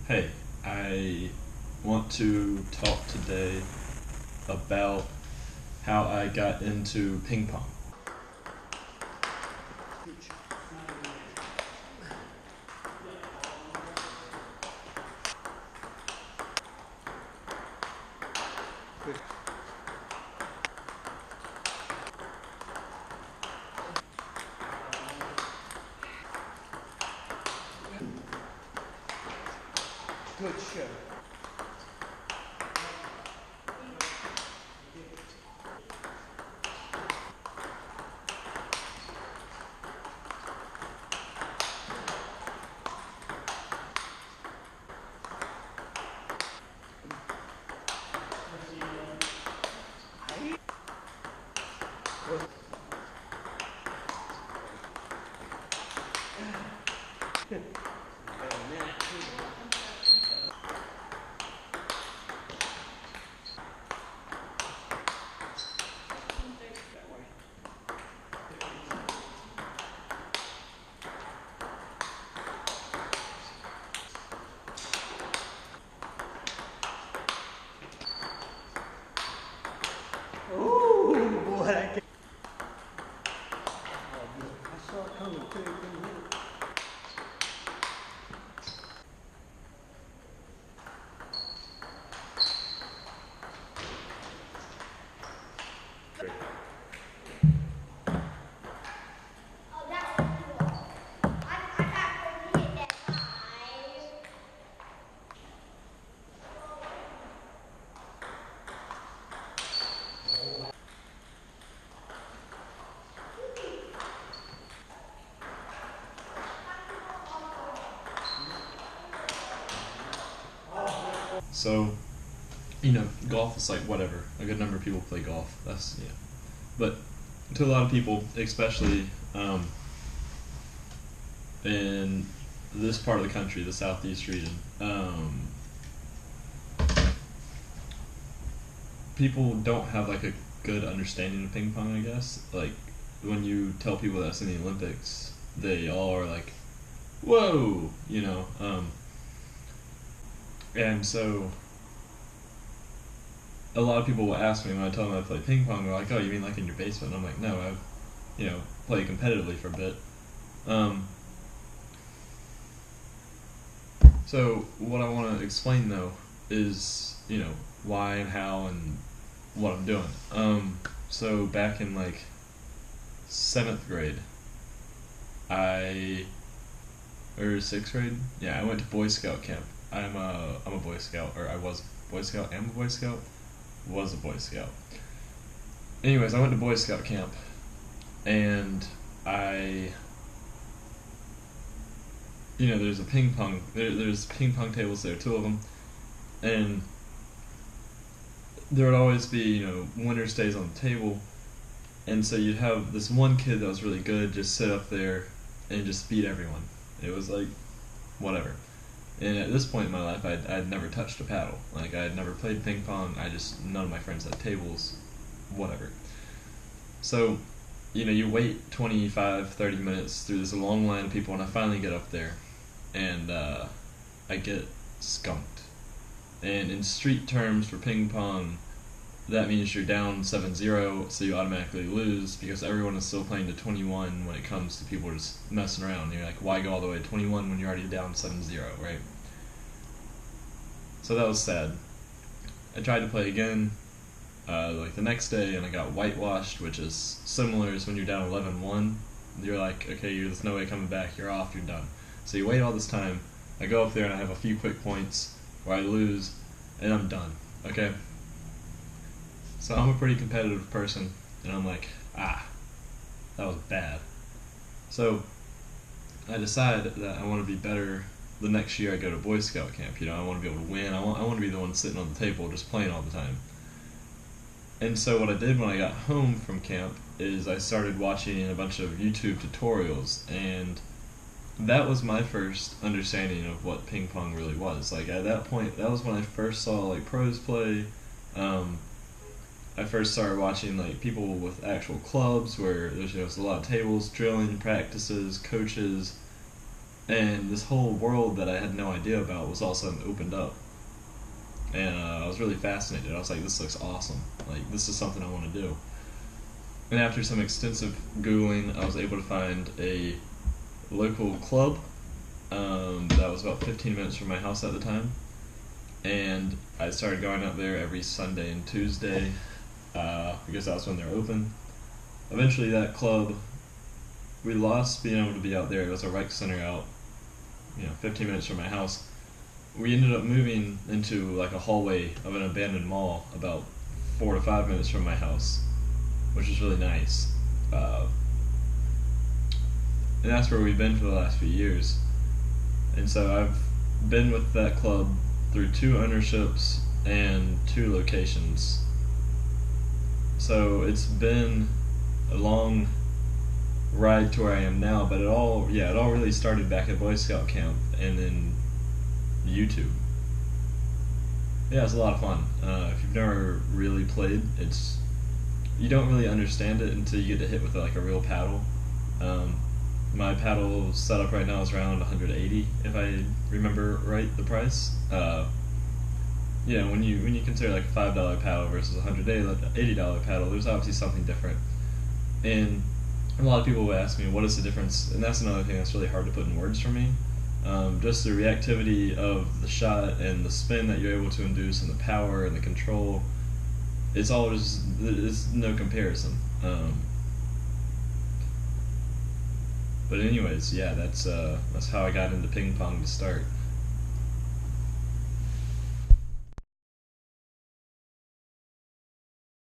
Hey, I want to talk today about how I got into ping pong. Good show. Ooh, boy, that came. I saw it coming too. Couldn't hit it. So, golf is like whatever. A good number of people play golf. That's, yeah. But to a lot of people, especially in this part of the country, the southeast region, people don't have like a good understanding of ping pong, I guess. Like, when you tell people that's in the Olympics, they all are like, whoa, and so a lot of people will ask me when I tell them I play ping pong, they're like, oh, you mean like in your basement? And I'm like, no, I've, played competitively for a bit. So what I want to explain though is, why and how and what I'm doing. So back in like 7th grade, or 6th grade, yeah, I went to Boy Scout camp. I'm a Boy Scout, or I was a Boy Scout, am a Boy Scout, was a Boy Scout. Anyways, I went to Boy Scout camp, and there's a ping pong, there's ping pong tables there, 2 of them, and there would always be, winner stays on the table, and so you'd have this one kid that was really good just sit up there and just beat everyone. It was like, whatever. And at this point in my life, I'd never touched a paddle. Like, I had never played ping pong. None of my friends had tables, whatever. So, you wait 25, 30 minutes through this long line of people, and I finally get up there, and I get skunked. And in street terms for ping pong, that means you're down 7-0, so you automatically lose, because everyone is still playing to 21 when it comes to people just messing around. You're like, why go all the way to 21 when you're already down 7-0, right? So that was sad. I tried to play again, like the next day, and I got whitewashed, which is similar as when you're down 11-1. You're like, okay, there's no way coming back, you're off, you're done. So you wait all this time, I go up there and I have a few quick points where I lose, and I'm done, okay? So I'm a pretty competitive person, and I'm like, that was bad. So I decide that I want to be better the next year I go to Boy Scout camp. I want to be able to win. I want to be the one sitting on the table just playing all the time. And so what I did when I got home from camp is I started watching a bunch of YouTube tutorials, and that was my first understanding of what ping pong really was. Like, at that point, that was when I first saw like pros play. I first started watching like people with actual clubs where there's a lot of tables, drilling, practices, coaches, And this whole world that I had no idea about was all of a sudden opened up. And I was really fascinated. I was like, this looks awesome. Like, this is something I want to do. And after some extensive Googling, I was able to find a local club that was about 15 minutes from my house at the time. And I started going out there every Sunday and Tuesday because that's when they're open. Eventually, that club, we lost being able to be out there. It was a rec center out, 15 minutes from my house. We ended up moving into like a hallway of an abandoned mall about 4 to 5 minutes from my house, which is really nice. And that's where we've been for the last few years. And so I've been with that club through 2 ownerships and 2 locations. So it's been a long ride to where I am now, but it all really started back at Boy Scout camp and then YouTube. Yeah, it's a lot of fun. If you've never really played, you don't really understand it until you get to hit with like a real paddle. My paddle setup right now is around 180, if I remember right, the price. When you consider like a $5 paddle versus a $180 paddle, there's obviously something different. And a lot of people will ask me, what is the difference? And that's another thing that's really hard to put in words for me. Just the reactivity of the shot and the spin that you're able to induce and the power and the control, it's no comparison. But anyways, yeah, that's how I got into ping pong to start.